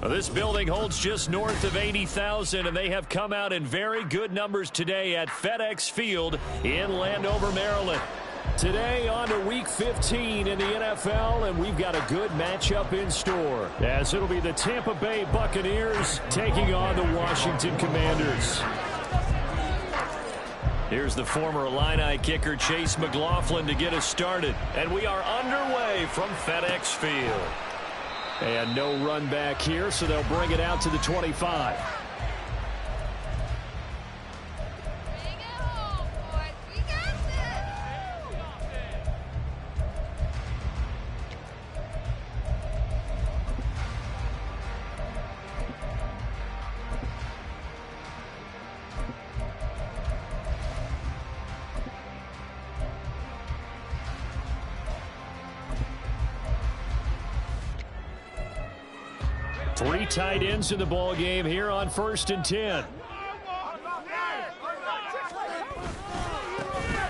This building holds just north of 80,000, and they have come out in very good numbers today at FedEx Field in Landover, Maryland. Today on to Week 15 in the NFL, and we've got a good matchup in store, as it'll be the Tampa Bay Buccaneers taking on the Washington Commanders. Here's the former Illini kicker Chase McLaughlin to get us started, and we are underway from FedEx Field. And no run back here, so they'll bring it out to the 25. Three tight ends in the ball game here on 1st and 10.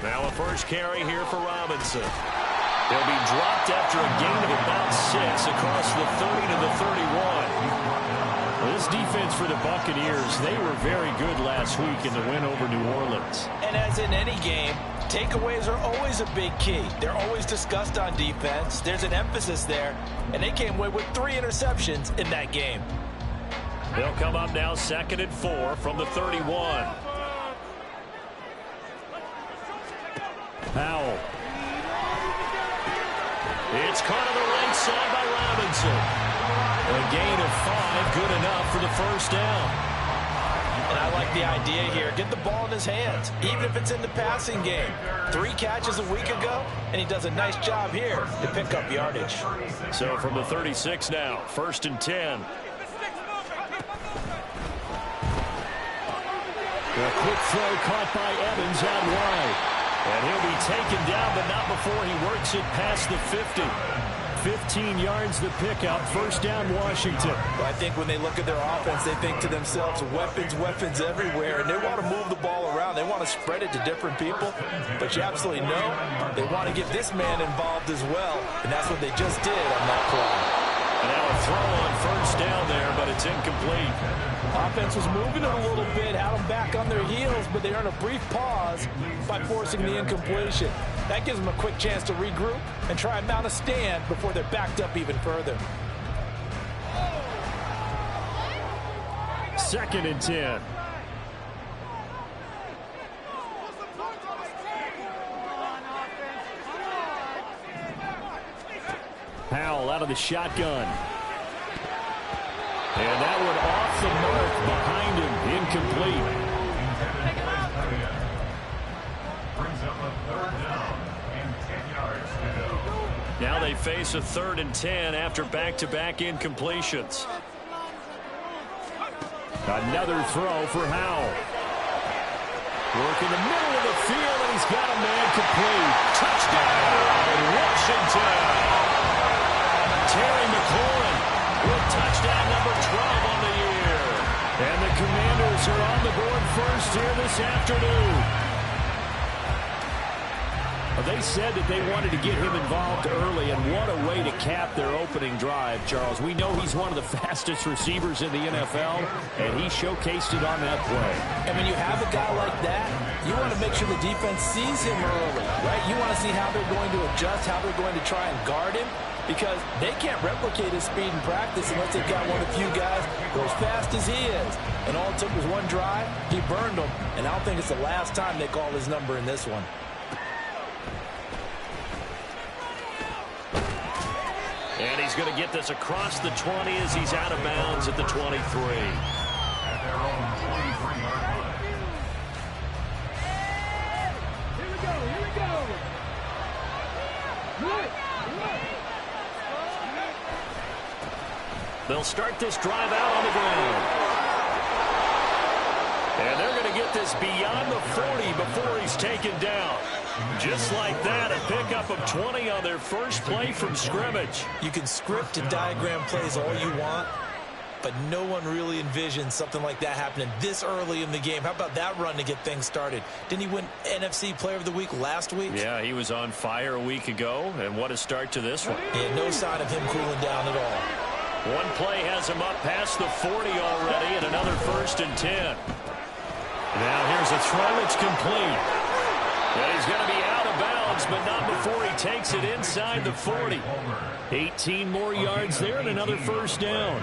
Now a first carry here for Robinson. He'll be dropped after a gain of about 6 across the 30 to the 31. Well, this defense for the Buccaneers, they were very good last week in the win over New Orleans. And as in any game, takeaways are always a big key. They're always discussed on defense. There's an emphasis there, and they came away with 3 interceptions in that game. They'll come up now 2nd and 4 from the 31. Powell. It's caught on the right side by Robinson. A gain of 5, good enough for the first down. And I like the idea here. Get the ball in his hands, even if it's in the passing game. 3 catches a week ago, and he does a nice job here to pick up yardage. So from the 36 now, 1st and 10. A quick throw caught by Evans out wide. And he'll be taken down, but not before he works it past the 50. 15 yards the pickup, first down Washington. Well, I think when they look at their offense, they think to themselves, weapons everywhere, and they want to move the ball around. They want to spread it to different people, but you absolutely know they want to get this man involved as well, and that's what they just did on that play. And now a throw on first down there, but it's incomplete. Offense was moving it a little bit, had them back on their heels, but they earned a brief pause by forcing the incompletion. That gives them a quick chance to regroup and try and mount a stand before they're backed up even further. 2nd and 10. Powell out of the shotgun. And that one off the mark behind him, incomplete. Brings up a 3rd down and 10 yards to go. Now they face a 3rd and 10 after back-to-back incompletions. Another throw for Howell. Work in the middle of the field, and he's got a man complete. Touchdown, Washington! Terry McLaurin with touchdown number 12 on the year. And the Commanders are on the board first here this afternoon. They said that they wanted to get him involved early, and what a way to cap their opening drive, Charles. We know he's one of the fastest receivers in the NFL, and he showcased it on that play. And when you have a guy like that, you want to make sure the defense sees him early, right? You want to see how they're going to adjust, how they're going to try and guard him, because they can't replicate his speed in practice unless they've got one of the few guys go as fast as he is. And all it took was one drive. He burned them, and I don't think it's the last time they call his number in this one. And he's going to get this across the 20 as he's out of bounds at the 23. At their own 23-yard line. Here we go. They'll start this drive out on the ground. And they're going to get this beyond the 40 before he's taken down. Just like that, a pickup of 20 on their first play from scrimmage. You can script and diagram plays all you want, but no one really envisioned something like that happening this early in the game. How about that run to get things started? Didn't he win NFC Player of the Week last week? Yeah, he was on fire a week ago, and what a start to this one. Yeah, no sign of him cooling down at all. One play has him up past the 40 already, and another 1st and 10. Now here's a throw. It's complete. And he's going to be out of bounds, but not before he takes it inside the 40. 18 more yards there and another 1st down.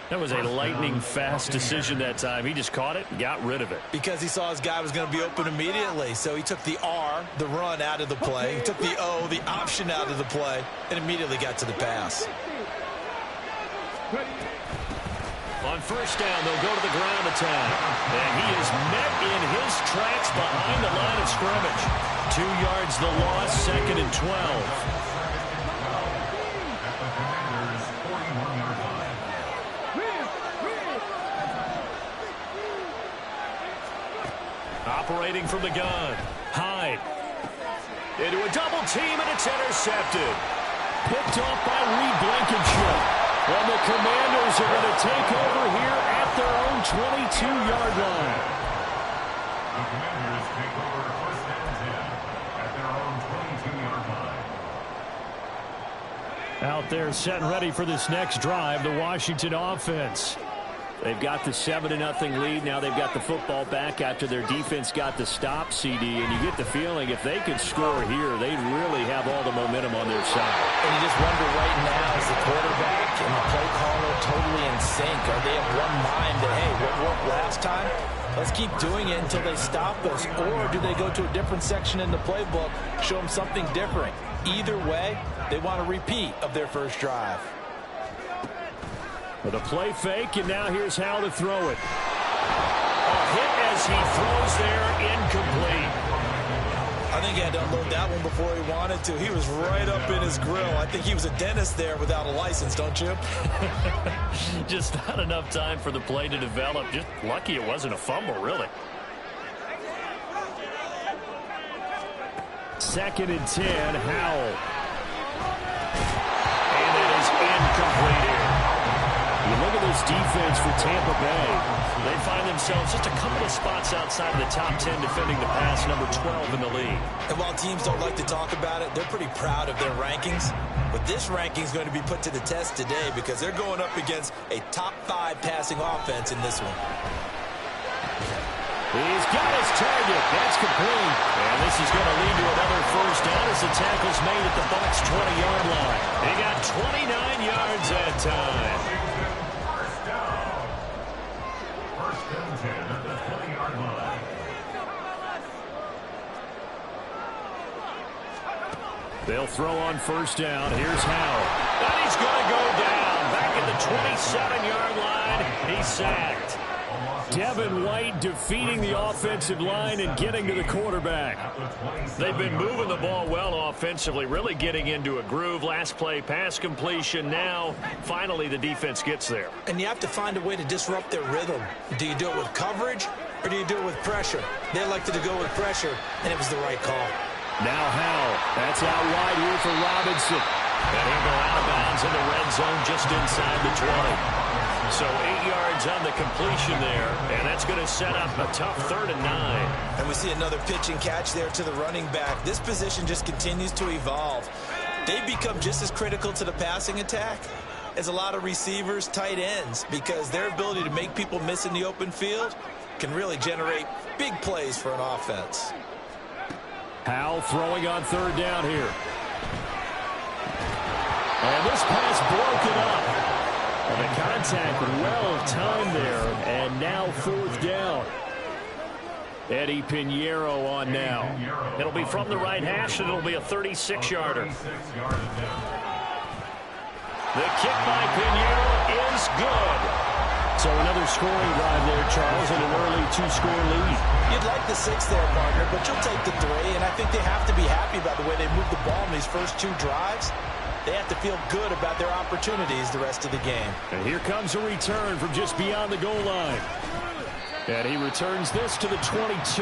That was a lightning-fast decision that time. He just caught it and got rid of it. Because he saw his guy was going to be open immediately. So he took the R, the run, out of the play. He took the O, the option, out of the play, and immediately got to the pass. On 1st down, they'll go to the ground attack. And he is met in his tracks behind the line of scrimmage. 2 yards the loss, 2nd and 12. Operating from the gun. Hyde. Into a double team, and it's intercepted. Picked off by Reed Blankenship. And the Commanders are going to take over here at their own 22-yard line. The Commanders take over 1st and 10 at their own 22-yard line. Out there set and ready for this next drive, the Washington offense. They've got the 7-0 lead. Now they've got the football back after their defense got the stop, CD. And you get the feeling if they could score here, they'd really have all the momentum on their side. And you just wonder right now, is the quarterback and the play caller totally in sync? Are they of one mind that, hey, what worked last time? Let's keep doing it until they stop us. Or do they go to a different section in the playbook, show them something different? Either way, they want a repeat of their first drive. With a play fake, and now here's how to throw it. A hit as he throws there, incomplete. I think he had to unload that one before he wanted to. He was right up in his grill. I think he was a dentist there without a license, don't you? Just not enough time for the play to develop. Just lucky it wasn't a fumble, really. 2nd and 10, Howell. And it is incomplete here. You look at this defense for Tampa Bay. They find themselves just a couple of spots outside of the top 10 defending the pass, number 12 in the league. And while teams don't like to talk about it, they're pretty proud of their rankings. But this ranking is going to be put to the test today because they're going up against a top 5 passing offense in this one. He's got his target. That's complete. And this is going to lead to another 1st down as the tackle's made at the Bucs 20-yard line. They got 29 yards that time. They'll throw on 1st down. Here's Howell. And he's going to go down. Back at the 27-yard line. He's sacked. Devin White defeating the offensive line and getting to the quarterback. They've been moving the ball well offensively, really getting into a groove. Last play, pass completion. Now, finally, the defense gets there. And you have to find a way to disrupt their rhythm. Do you do it with coverage or do you do it with pressure? They elected to go with pressure, and it was the right call. Now Howell. That's out wide here for Robinson. And he'll go out of bounds in the red zone just inside the 20. So 8 yards on the completion there, and that's going to set up a tough 3rd and 9. And we see another pitch and catch there to the running back. This position just continues to evolve. They become just as critical to the passing attack as a lot of receivers, tight ends, because their ability to make people miss in the open field can really generate big plays for an offense. Howell throwing on 3rd down here. And this pass broken up. And the contact well timed there, and now 4th down. Eddie Pinheiro on now. It'll be from the right hash, and it'll be a 36-yarder. The kick by Pinheiro is good. So another scoring drive there, Charles, and an early 2-score lead. You'd like the 6 there, partner, but you'll take the 3, and I think they have to be happy about the way they moved the ball in these first 2 drives. They have to feel good about their opportunities the rest of the game. And here comes a return from just beyond the goal line. And he returns this to the 22.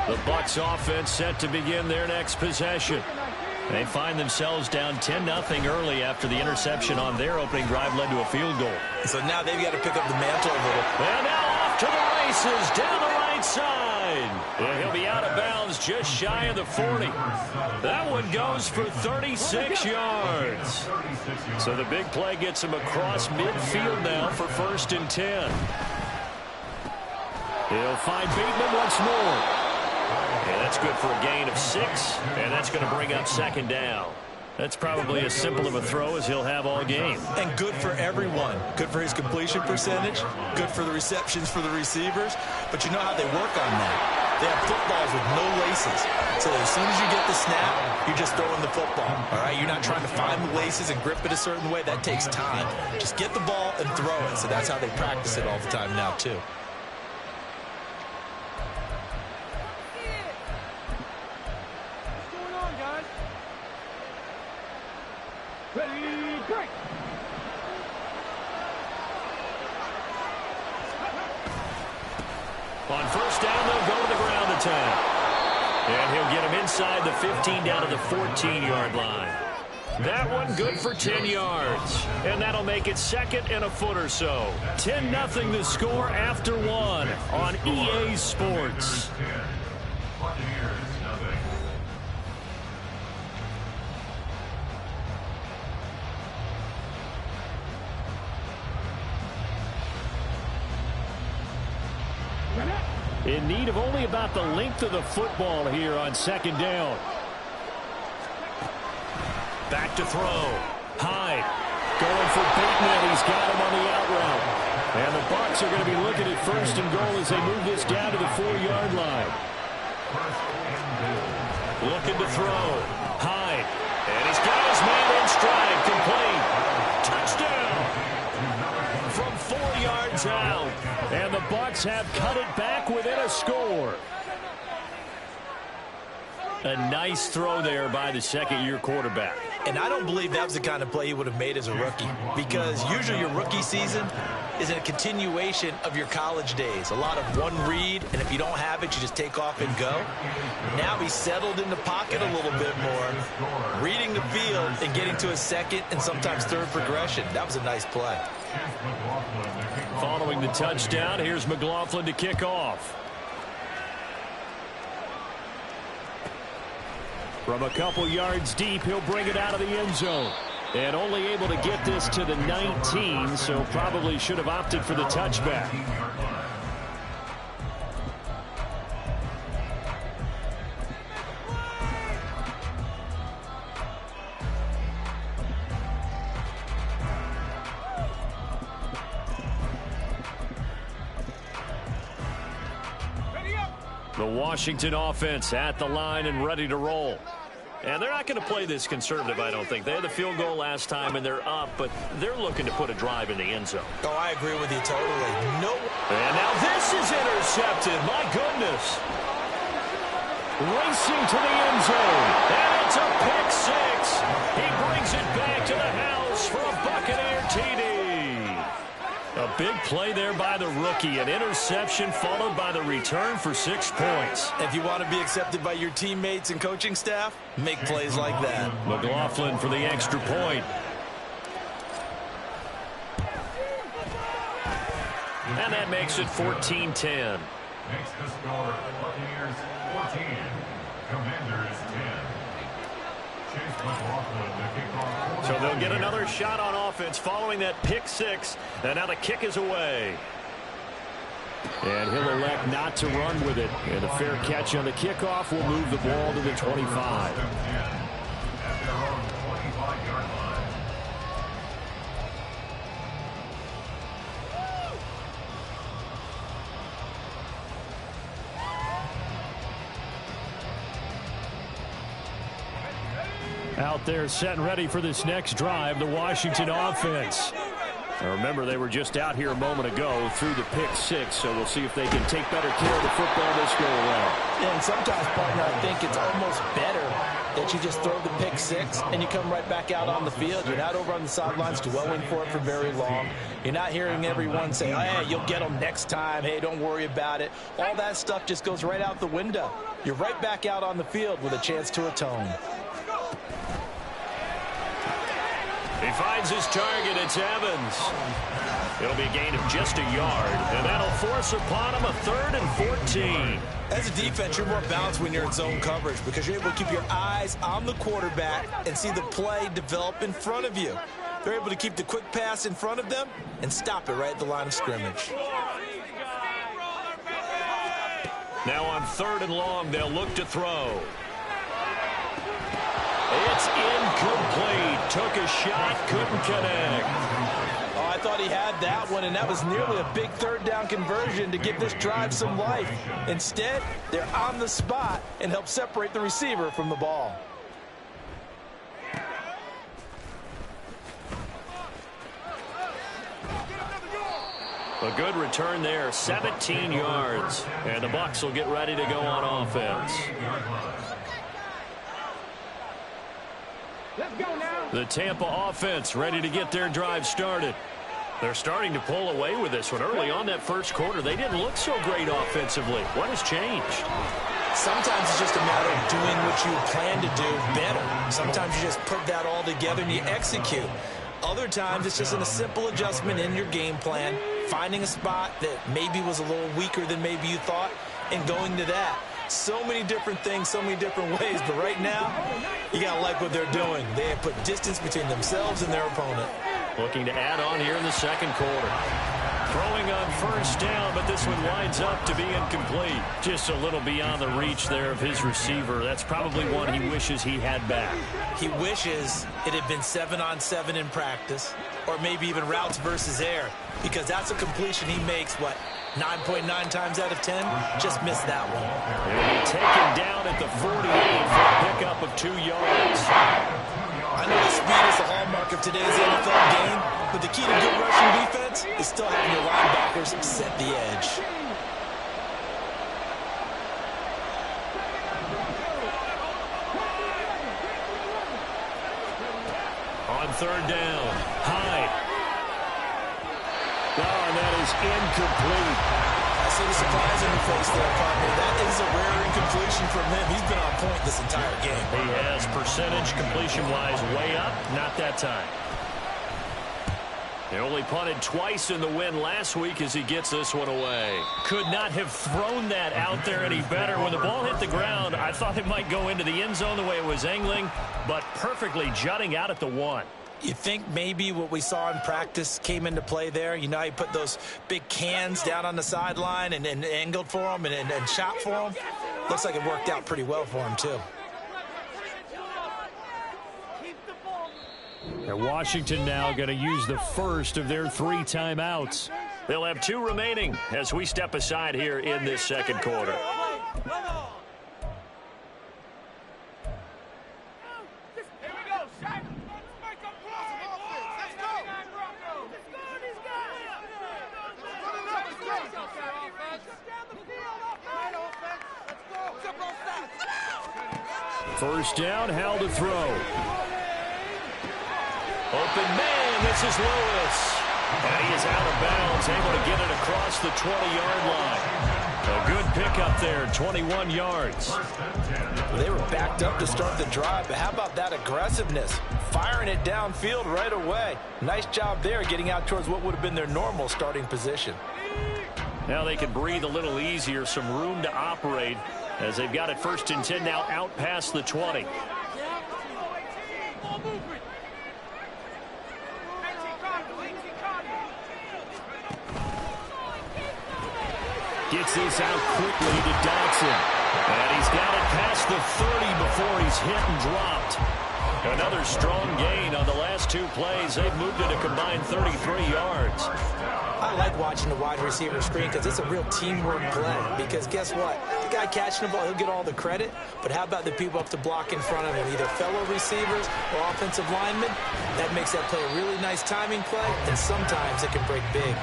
The Bucs offense set to begin their next possession. They find themselves down 10-0 early after the interception on their opening drive led to a field goal. So now they've got to pick up the mantle a little. And now off to the races down the right side. And he'll be out of bounds just shy of the 40. That one goes for 36 yards. So the big play gets him across midfield now for 1st and 10. He'll find Bateman once more. And that's good for a gain of 6, and that's going to bring up 2nd down. That's probably as simple of a throw as he'll have all game. And good for everyone. Good for his completion percentage. Good for the receptions for the receivers. But you know how they work on that. They have footballs with no laces. So as soon as you get the snap, you're just throwing the football. All right? You're not trying to find the laces and grip it a certain way. That takes time. Just get the ball and throw it. So that's how they practice it all the time now, too. Ready, break. On 1st down, they'll go to the ground attack. And he'll get him inside the 15 down to the 14-yard line. That one good for 10 yards. And that'll make it 2nd and a foot or so. 10-0 the score after 1 on EA Sports. Buccaneers, nothing. In need of only about the length of the football here on 2nd down. Back to throw. Hyde going for Bateman. He's got him on the out route. And the Bucs are going to be looking at 1st and goal as they move this down to the 4-yard line. Looking to throw. Hyde. And he's got his man in stride. Complete. Touchdown. From 4 yards out. And the Bucs have cut it back within a score. A nice throw there by the 2nd-year quarterback. And I don't believe that was the kind of play he would have made as a rookie, because usually your rookie season is a continuation of your college days. A lot of one read, and if you don't have it, you just take off and go. Now he's settled in the pocket a little bit more, reading the field and getting to a 2nd and sometimes 3rd progression. That was a nice play. Following the touchdown, here's McLaughlin to kick off. From a couple yards deep, he'll bring it out of the end zone. And only able to get this to the 19, so probably should have opted for the touchback. The Washington offense at the line and ready to roll. And they're not going to play this conservative, I don't think. They had the field goal last time, and they're up, but they're looking to put a drive in the end zone. Oh, I agree with you totally. No. And now this is intercepted. My goodness. Racing to the end zone. And it's a pick 6. He brings it back to the house for a Buccaneer TD. A big play there by the rookie. An interception followed by the return for 6 points. If you want to be accepted by your teammates and coaching staff, make plays like that. McLaughlin for the extra point. And that makes it 14-10. Makes the score Buccaneers 14, Commanders 10. Chase McLaughlin to kick off. So they'll get another shot on offense following that pick 6. And now the kick is away. And he'll elect not to run with it. And a fair catch on the kickoff will move the ball to the 25. At their own 25-yard line. Out there set and ready for this next drive, the Washington offense. Now remember, they were just out here a moment ago through the pick 6, so we'll see if they can take better care of the football this go around. And sometimes, partner, I think it's almost better that you just throw the pick 6 and you come right back out on the field. You're not over on the sidelines dwelling for it for very long. You're not hearing everyone say, oh, hey, you'll get them next time. Hey, don't worry about it. All that stuff just goes right out the window. You're right back out on the field with a chance to atone. He finds his target. It's Evans. It'll be a gain of just a yard, and that'll force upon him a 3rd and 14. As a defense, you're more balanced when you're in zone coverage because you're able to keep your eyes on the quarterback and see the play develop in front of you. They're able to keep the quick pass in front of them and stop it right at the line of scrimmage. Now on 3rd and long, they'll look to throw. It's incomplete. Took a shot, couldn't connect. Oh, I thought he had that one, and that was nearly a big 3rd down conversion to give this drive some life. Instead, they're on the spot and help separate the receiver from the ball. A good return there, 17 yards. And the Bucs will get ready to go on offense. Let's go now. The Tampa offense ready to get their drive started. They're starting to pull away with this one. Early on that first quarter, they didn't look so great offensively. What has changed? Sometimes it's just a matter of doing what you plan to do better. Sometimes you just put that all together and you execute. Other times it's just a simple adjustment in your game plan, finding a spot that maybe was a little weaker than maybe you thought, and going to that. So many different things, so many different ways, but right now, you got to like what they're doing. They have put distance between themselves and their opponent. Looking to add on here in the second quarter. Throwing on 1st down, but this one winds up to be incomplete. Just a little beyond the reach there of his receiver. That's probably one he wishes he had back. He wishes it had been 7-on-7 in practice, or maybe even routes versus air, because that's a completion he makes, 9.9 times out of 10? Just missed that one. He'll be taken down at the 48 for a pickup of 2 yards. I know the speed is the hallmark of today's NFL game, but the key to good rushing defense is still having your linebackers set the edge. On 3rd down, Hyde. Oh, and that is incomplete. I see the surprise in your face there, partner. That is a rare incompletion from him. He's been on point this entire game. He has percentage completion-wise way up. Not that time. They only punted twice in the win last week as he gets this one away. Could not have thrown that out there any better. When the ball hit the ground, I thought it might go into the end zone the way it was angling, but perfectly jutting out at the 1. You think maybe what we saw in practice came into play there? You know, he put those big cans down on the sideline and angled for him and shot for him. Looks like it worked out pretty well for him, too. And Washington now going to use the first of their 3 timeouts. They'll have 2 remaining as we step aside here in this second quarter. First down, Howell to throw. Open man, this is Lewis. And he is out of bounds, able to get it across the 20-yard line. A good pickup there, 21 yards. They were backed up to start the drive, but how about that aggressiveness? Firing it downfield right away. Nice job there getting out towards what would have been their normal starting position. Now they can breathe a little easier, some room to operate as they've got it 1st and 10 now out past the 20. Gets this out quickly to Dotson. And he's got it past the 30 before he's hit and dropped. Another strong gain on the last 2 plays. They've moved it a combined 33 yards. I like watching the wide receiver screen because it's a real teamwork play. Because guess what? The guy catching the ball, he'll get all the credit. But how about the people up to block in front of him, either fellow receivers or offensive linemen? That makes that play a really nice timing play, and sometimes it can break big.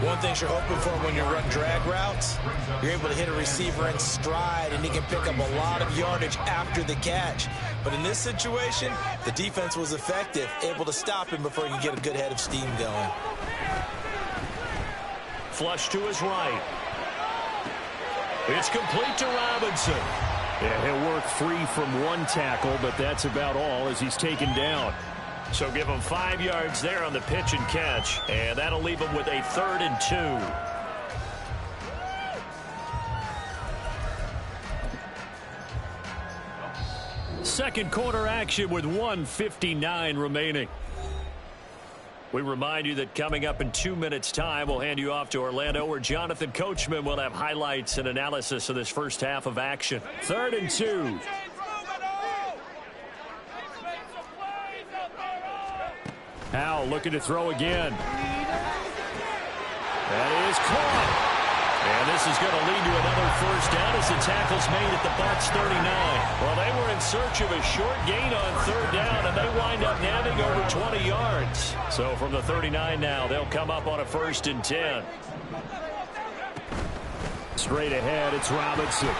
One thing you're hoping for when you run drag routes, you're able to hit a receiver in stride, and he can pick up a lot of yardage after the catch. But in this situation, the defense was effective, able to stop him before he could get a good head of steam going. Flush to his right. It's complete to Robinson. Yeah, he'll work free from one tackle, but that's about all as he's taken down. So give him 5 yards there on the pitch and catch, and that'll leave him with a 3rd and 2. Second quarter action with 1:59 remaining. We remind you that coming up in 2 minutes' time, we'll hand you off to Orlando, where Jonathan Coachman will have highlights and analysis of this first half of action. 3rd and 2. Howell looking to throw again. That is caught. And this is going to lead to another first down as the tackle's made at the Bucs 39. Well, they were in search of a short gain on 3rd down, and they wind up nabbing over 20 yards. So from the 39 now, they'll come up on a 1st and 10. Straight ahead, it's Robinson.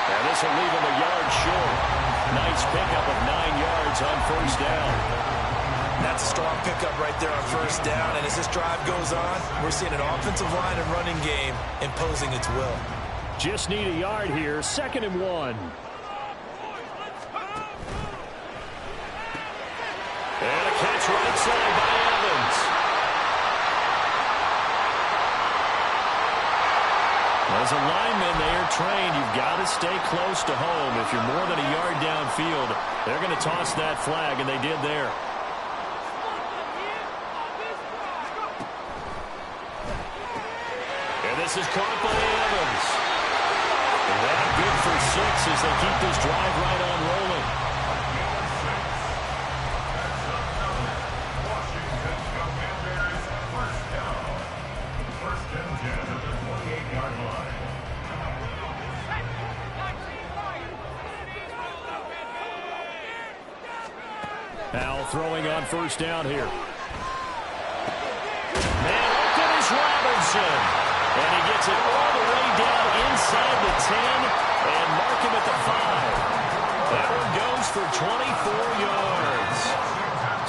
And this will leave him a yard short. Nice pickup of 9 yards on 1st down. That's a strong pickup right there on 1st down. And as this drive goes on, we're seeing an offensive line and running game imposing its will. Just need a yard here. 2nd and 1. And a catch right side by Evans. As a lineman, they are trained. You've got to stay close to home. If you're more than a yard downfield, they're going to toss that flag, and they did there. This is caught by Evans. And that good for 6 as they keep this drive right on rolling. First and 10 at the 28-yard line. Howell throwing on 1st down here. Man open is Robinson. And he gets it all the way down inside the 10 and mark him at the 5. That one goes for 24 yards.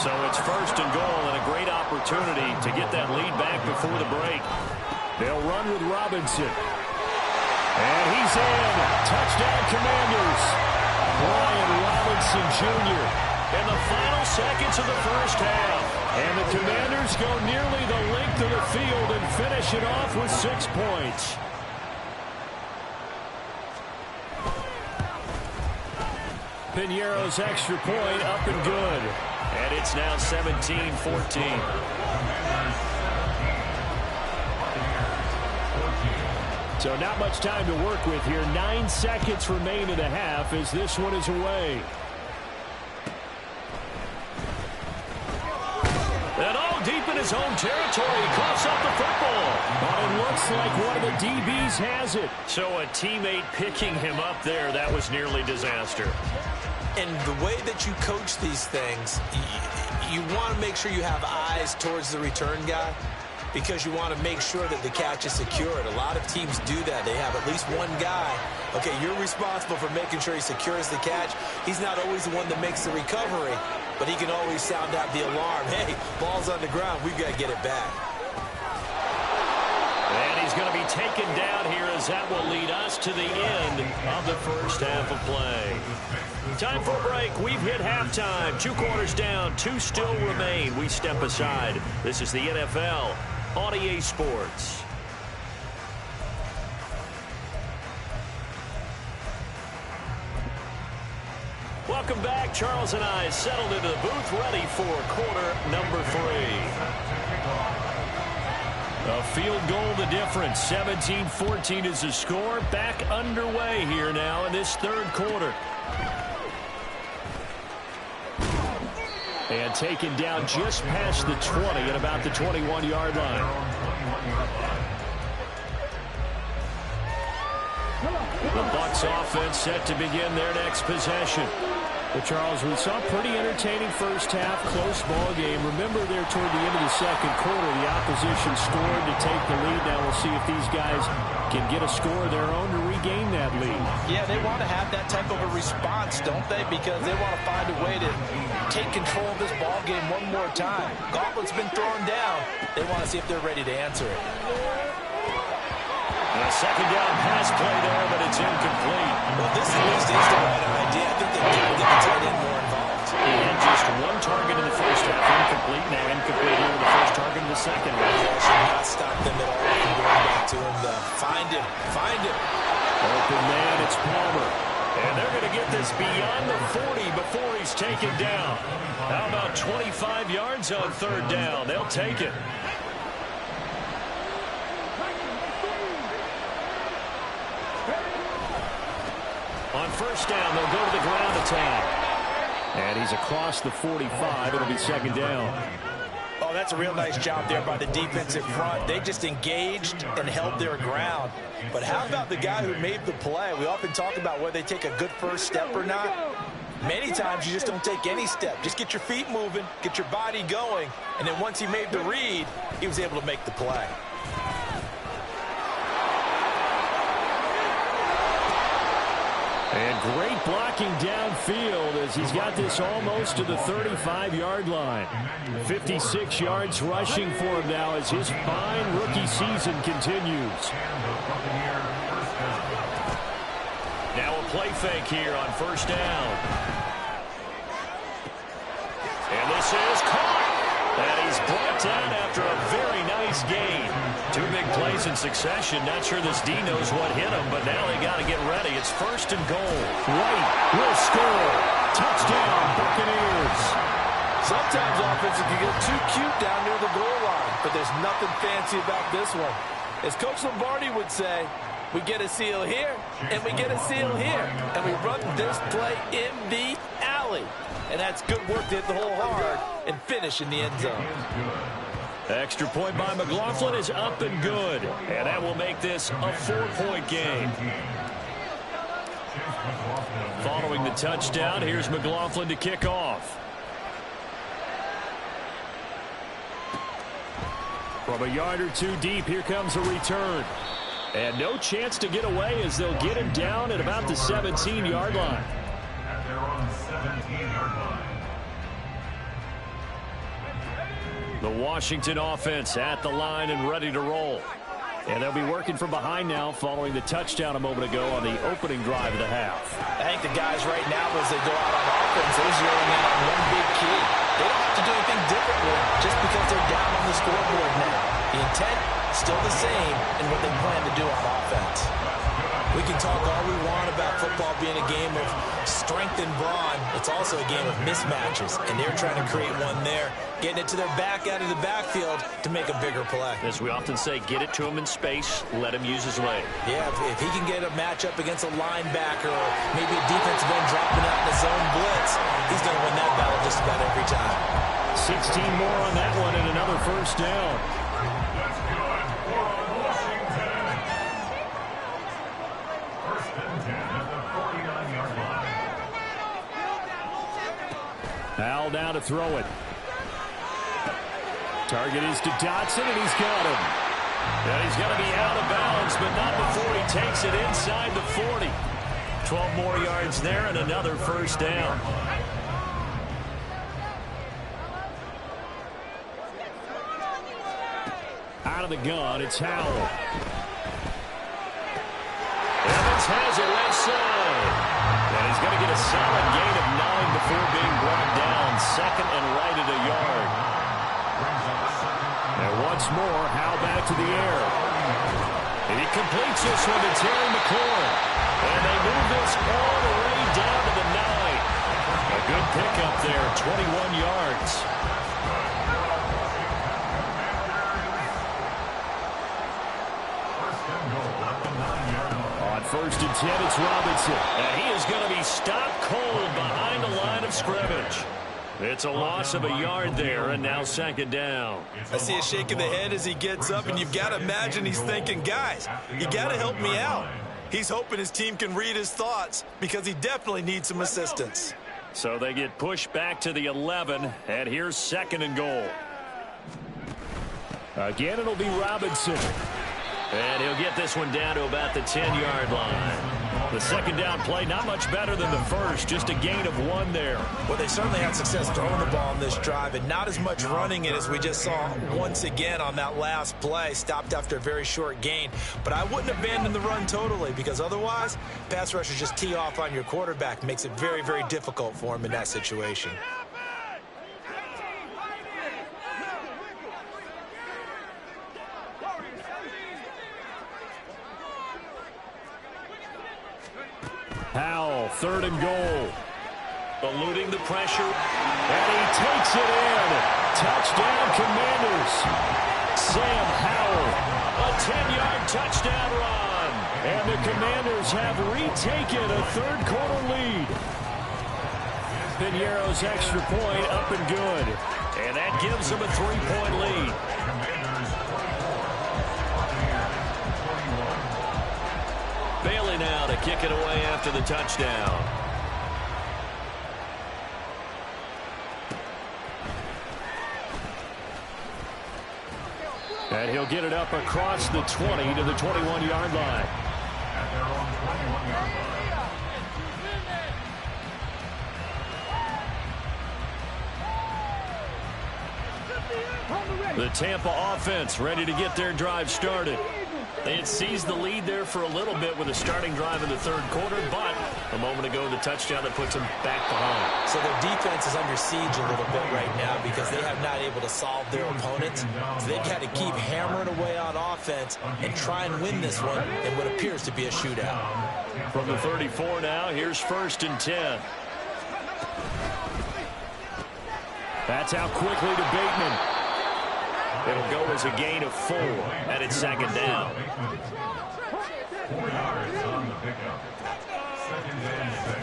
So it's 1st and goal and a great opportunity to get that lead back before the break. They'll run with Robinson. And he's in. Touchdown Commanders. Brian Robinson Jr. in the final seconds of the first half. And the Commanders go nearly the length of the field and finish it off with 6 points. Piñeiro's extra point up and good. And it's now 17-14. So not much time to work with here. 9 seconds remain in the half as this one is away. And all deep in his own territory, coughs up the football. But it looks like one of the DBs has it. So a teammate picking him up there, that was nearly disaster. And the way that you coach these things, you want to make sure you have eyes towards the return guy because you want to make sure that the catch is secured. A lot of teams do that. They have at least one guy. Okay, you're responsible for making sure he secures the catch. He's not always the one that makes the recovery, but he can always sound out the alarm. Hey, ball's on the ground. We've got to get it back. And he's going to be taken down here as that will lead us to the end of the first half of play. Time for a break. We've hit halftime. 2 quarters down. 2 still remain. We step aside. This is the NFL on EA Sports. Welcome back. Charles and I settled into the booth, ready for quarter number 3. A field goal the difference. 17-14 is the score. Back underway here now in this third quarter. And taken down just past the 20 at about the 21-yard line. The Bucs offense set to begin their next possession. But Charles, we saw a pretty entertaining first half, close ball game. Remember there toward the end of the second quarter, the opposition scored to take the lead. Now we'll see if these guys can get a score of their own to regain that lead. Yeah, they want to have that type of a response, don't they? Because they want to find a way to take control of this ball game one more time. Gauntlet's been thrown down. They want to see if they're ready to answer it. The Second down pass play there, but it's incomplete. Well, this at least is the right idea. I think they've got to get the tight end more involved. He had just one target in the first half, incomplete. Now incomplete here with the first target in the second half. That should not stop them at all from going back to him, though. Find him. Find him. Open man, it's Palmer. And they're going to get this beyond the 40 before he's taken down. How about 25 yards on third down? They'll take it. On first down, they'll go to the ground attack. And he's across the 45. It'll be second down. Oh, that's a real nice job there by the defensive front. They just engaged and held their ground. But how about the guy who made the play? We often talk about whether they take a good first step or not. Many times you just don't take any step. Just get your feet moving, get your body going, and then once he made the read, he was able to make the play. And great blocking downfield as he's got this almost to the 35-yard line. 56 yards rushing for him now as his fine rookie season continues. Now a play fake here on first down. And this is caught. And he's brought down after a very nice gain. Two big plays in succession. Not sure this D knows what hit him, but now they got to get ready. It's first and goal. White will score. Touchdown, Buccaneers. Sometimes offenses can get too cute down near the goal line, but there's nothing fancy about this one. As Coach Lombardi would say, we get a seal here, and we get a seal here, and we run this play in the alley. And that's good work to hit the hole hard and finish in the end zone. Extra point by McLaughlin is up and good. And that will make this a 4-point game. Following the touchdown, here's McLaughlin to kick off. From a yard or two deep, here comes a return. And no chance to get away as they'll get him down at about the 17-yard line. At their own 17-yard line. The Washington offense at the line and ready to roll. And they'll be working from behind now following the touchdown a moment ago on the opening drive of the half. I think the guys right now, as they go out on offense, they're zeroing in on one big key. They don't have to do anything differently just because they're down on the scoreboard now. The intent, still the same in what they plan to do on offense. We can talk all we want about football being a game of strength and brawn. It's also a game of mismatches, and they're trying to create one there, getting it to their back out of the backfield to make a bigger play. As we often say, get it to him in space, let him use his leg. Yeah, if he can get a matchup against a linebacker or maybe a defensive end dropping out in a zone blitz, he's going to win that battle just about every time. 16 more on that one and another first down. That's good for Washington. First and 10 at the 49-yard line. Al now to throw it. Target is to Dotson, and he's got him. And he's going to be out of bounds, but not before he takes it inside the 40. 12 more yards there and another first down. Out of the gun, it's Howell. Evans has it left side. And he's going to get a solid gain of 9 before being brought down. Second and right at a yard. And once more, Howell back to the air. And he completes this one to Terry McLaurin. And they move this all the way down to the 9. A good pickup there, 21 yards. On first and 10, it's Robinson. And he is going to be stopped cold behind the line of scrimmage. It's a loss of a yard there, and now second down. I see a shake of the head as he gets up, and you've got to imagine he's thinking, guys, you got to help me out. He's hoping his team can read his thoughts because he definitely needs some assistance. So they get pushed back to the 11, and here's second and goal. Again, it'll be Robinson. And he'll get this one down to about the 10-yard line. The second down play, not much better than the first, just a gain of 1 there. Well, they certainly had success throwing the ball on this drive, and not as much running it as we just saw once again on that last play. Stopped after a very short gain. But I wouldn't abandon the run totally, because otherwise, pass rushers just tee off on your quarterback. Makes it very, very difficult for him in that situation. Howell, 3rd and goal. Eluding the pressure, and he takes it in. Touchdown, Commanders. Sam Howell, a 10-yard touchdown run. And the Commanders have retaken a third-quarter lead. Piñeiro's extra point up and good. And that gives them a 3-point lead. Bailey now to kick it away after the touchdown. And he'll get it up across the 20 to the 21-yard line. At their own 21-yard line. The Tampa offense ready to get their drive started. They had seized the lead there for a little bit with a starting drive in the third quarter, but a moment ago the touchdown that puts them back behind. So their defense is under siege a little bit right now because they have not able to solve their opponents. So they've got to keep hammering away on offense and try and win this one in what appears to be a shootout. From the 34 now, here's 1st and 10. That's out quickly to Bateman. It'll go as a gain of 4, and it's 2nd down. 4 yards on the pickup. 2nd and 6.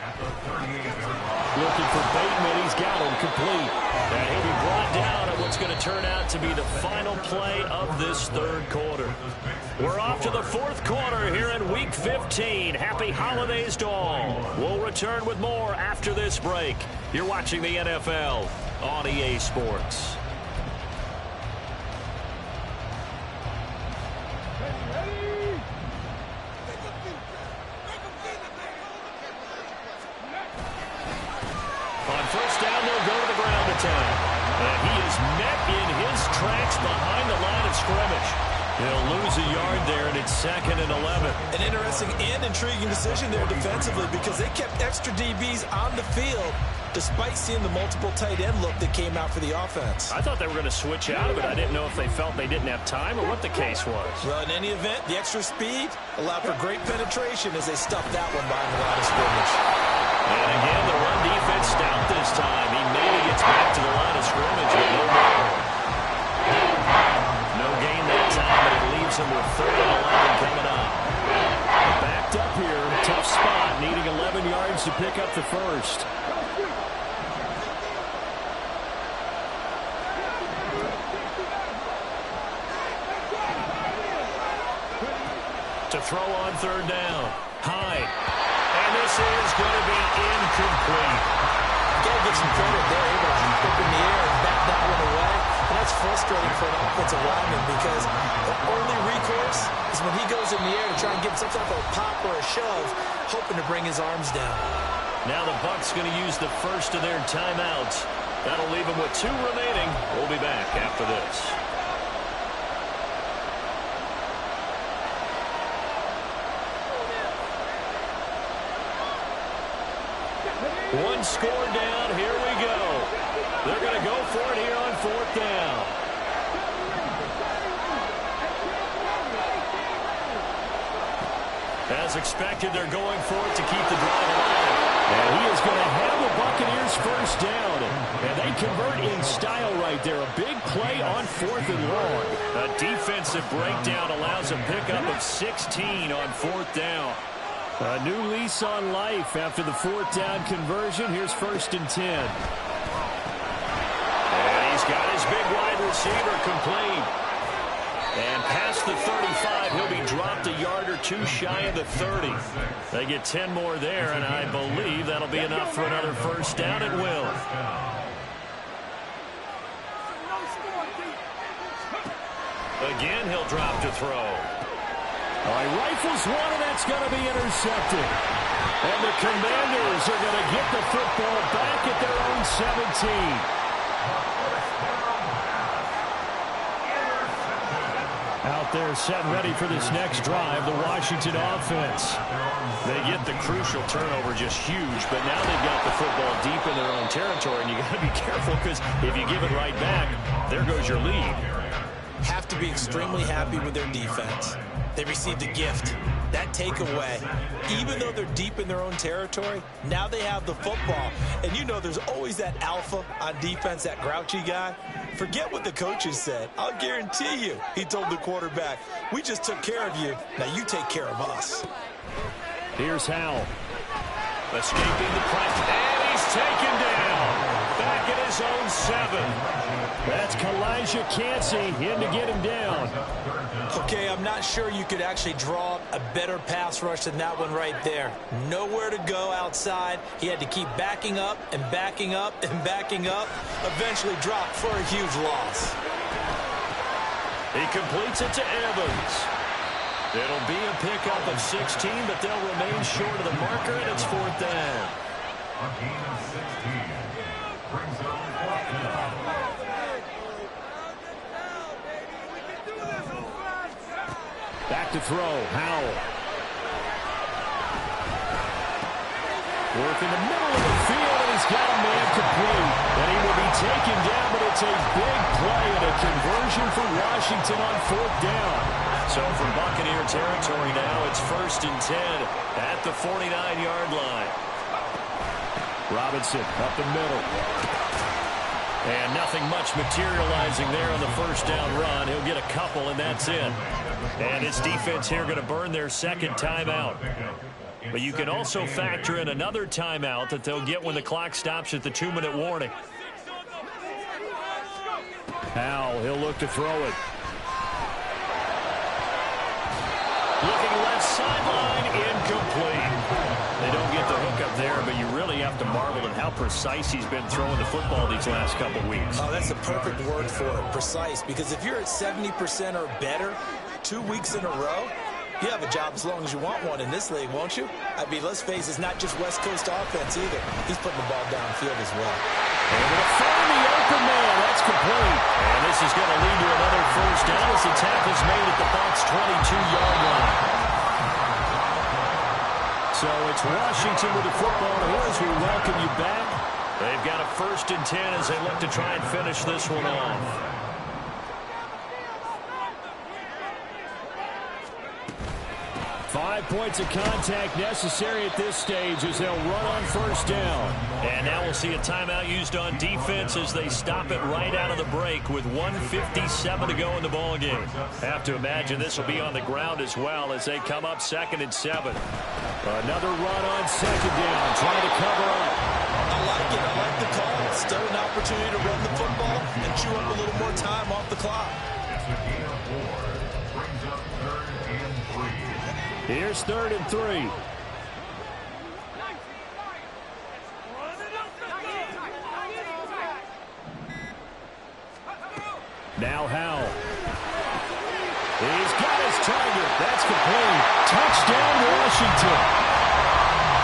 At the 38-yard line. Looking for Bateman. He's got him complete. And he'll be brought down at what's going to turn out to be the final play of this third quarter. We're off to the 4th quarter here in Week 15. Happy holidays to all. We'll return with more after this break. You're watching the NFL on EA Sports. On 1st down, they'll go to the ground attack. And he is met in his tracks behind the line of scrimmage. He'll lose a yard there, and it's 2nd and 11. An interesting and intriguing decision there defensively because they kept extra DBs on the field despite seeing the multiple tight end look that came out for the offense. I thought they were going to switch out of it. I didn't know if they felt they didn't have time or what the case was. Well, in any event, the extra speed allowed for great penetration as they stuffed that one behind the line of scrimmage. And again, the run defense stout this time. He maybe gets back to the line of scrimmage, but no more. No gain that time, but it leaves him with 3rd and 11 coming up. Backed up here, tough spot, needing 11 yards to pick up the first. To throw on 3rd down. Hyde. And this is going to be incomplete. Got to give some credit there. Able to keep up in the air and back that one away. And that's frustrating for an offensive lineman because the only recourse is when he goes in the air to try and give some type of a pop or a shove, hoping to bring his arms down. Now the Bucs going to use the first of their timeouts. That'll leave them with 2 remaining. We'll be back after this. One score down. Here we go. They're going to go for it here on 4th down. As expected, they're going for it to keep the drive alive. And he is going to have the Buccaneers 1st down. And they convert in style right there. A big play on 4th and long. A defensive breakdown allows a pickup of 16 on 4th down. A new lease on life after the 4th down conversion. Here's 1st and 10. And he's got his big wide receiver complete. And past the 35, he'll be dropped a yard or 2 shy of the 30. They get 10 more there, and I believe that'll be enough for another 1st down. It will. Again, he'll drop to throw. Oh, he rifles one, and that's going to be intercepted. And the Commanders are going to get the football back at their own 17. Out there set and ready for this next drive, the Washington offense. They get the crucial turnover, just huge, but now they've got the football deep in their own territory, and you got to be careful because if you give it right back, there goes your lead. Have to be extremely happy with their defense. They received a gift. That takeaway, even though they're deep in their own territory, now they have the football. And you know there's always that alpha on defense, that grouchy guy. Forget what the coaches said. I'll guarantee you, he told the quarterback, we just took care of you. Now you take care of us. Here's Howell. Escaping the pressure, and he's taken down. Back at his own 7. That's Kalijah Kancey in to get him down. Okay, I'm not sure you could actually draw a better pass rush than that one right there. Nowhere to go outside. He had to keep backing up and backing up and backing up. Eventually dropped for a huge loss. He completes it to Evans. It'll be a pickup of 16, but they'll remain short of the marker, and it's 4th down. A gain of 16. Brings up 4th down. Back to throw, Howell. Work in the middle of the field, and he's got a man complete. And he will be taken down, but it's a big play and a conversion for Washington on 4th down. So from Buccaneer territory now, it's 1st and 10 at the 49-yard line. Robinson up the middle. And nothing much materializing there on the 1st down run. He'll get a couple, and that's it. And his defense here going to burn their 2nd timeout. But you can also factor in another timeout that they'll get when the clock stops at the 2-minute warning. Howell, he'll look to throw it. Looking left sideline, incomplete. They don't get the hook up there, but you really have to marvel at how precise he's been throwing the football these last couple weeks. Oh, that's a perfect word for it, precise, because if you're at 70% or better 2 weeks in a row, you have a job as long as you want one in this league, won't you? I mean, let's face it, it's not just West Coast offense either. He's putting the ball downfield as well. Able to find the open man. That's complete. And this is going to lead to another 1st down as the tackle's made at the Bucs' 22-yard line. So it's Washington with the football here as we welcome you back. They've got a 1st and 10 as they look to try and finish this one off. Five points of contact necessary at this stage as they'll run on 1st down. And now we'll see a timeout used on defense as they stop it right out of the break with 1:57 to go in the ballgame. Have to imagine this will be on the ground as well as they come up 2nd and 7. Another run on 2nd down, trying to cover up. I like it. I like the call. Still an opportunity to run the football and chew up a little more time off the clock. It's a gain of 4. Brings up 3rd and 3. Here's 3rd and 3. Now Howell. He's got his target. That's complete. Touchdown, Washington.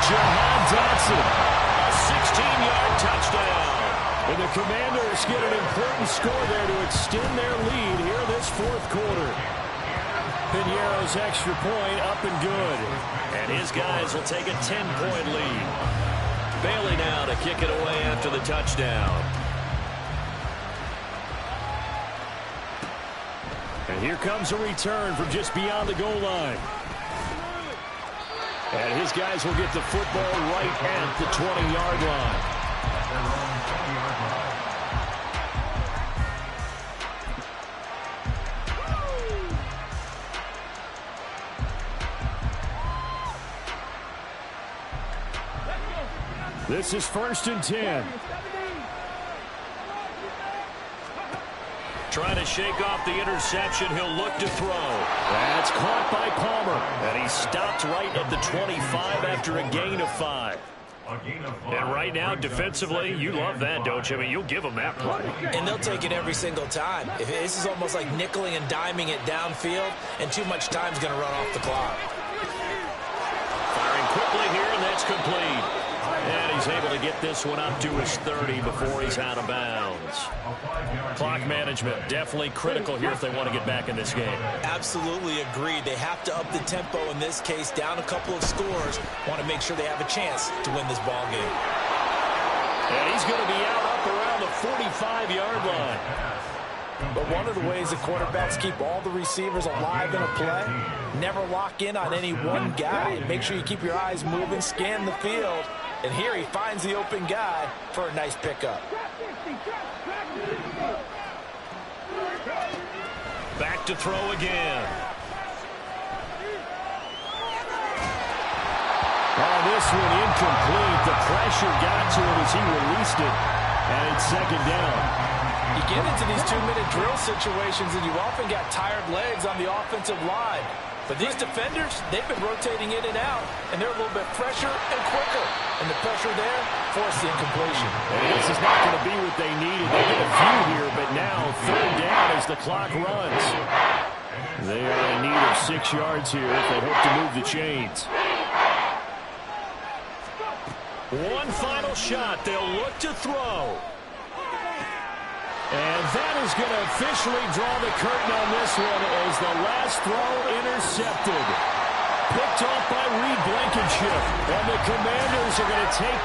Jahan Dotson. A 16-yard touchdown. And the Commanders get an important score there to extend their lead here this 4th quarter. Piñeiro's extra point up and good. And his guys will take a 10-point lead. Bailey now to kick it away after the touchdown. And here comes a return from just beyond the goal line. And his guys will get the football right at the 20-yard line. This is 1st and 10. Trying to shake off the interception. He'll look to throw. That's caught by Palmer. And he stopped right at the 25 after a gain of 5. A gain of 5. And right now, defensively, you love that, don't you? I mean, you'll give them that play. And they'll take it every single time. If this is almost like nickeling and diming it downfield, and too much time's going to run off the clock. Firing quickly here, and that's complete. And he's able to get this one up to his 30 before he's out of bounds. Clock management, definitely critical here if they want to get back in this game. Absolutely agreed. They have to up the tempo in this case, down a couple of scores. Want to make sure they have a chance to win this ball game. And he's going to be out up around the 45-yard line. But one of the ways the quarterbacks keep all the receivers alive in a play, never lock in on any one guy, and make sure you keep your eyes moving, scan the field. And here he finds the open guy for a nice pickup. Back to throw again. Oh, this one incomplete. The pressure got to him as he released it. And it's second down. You get into these 2-minute drill situations, and you often got tired legs on the offensive line. But these defenders, they've been rotating in and out, and they're a little bit fresher and quicker. And the pressure there forced the incompletion. And this is not going to be what they needed. They get a few here, but now third down as the clock runs. They are in need of 6 yards here if they hope to move the chains. One final shot. They'll look to throw. And that is going to officially draw the curtain on this one as the last throw intercepted. Picked off by Reed Blankenship. And the Commanders are going to take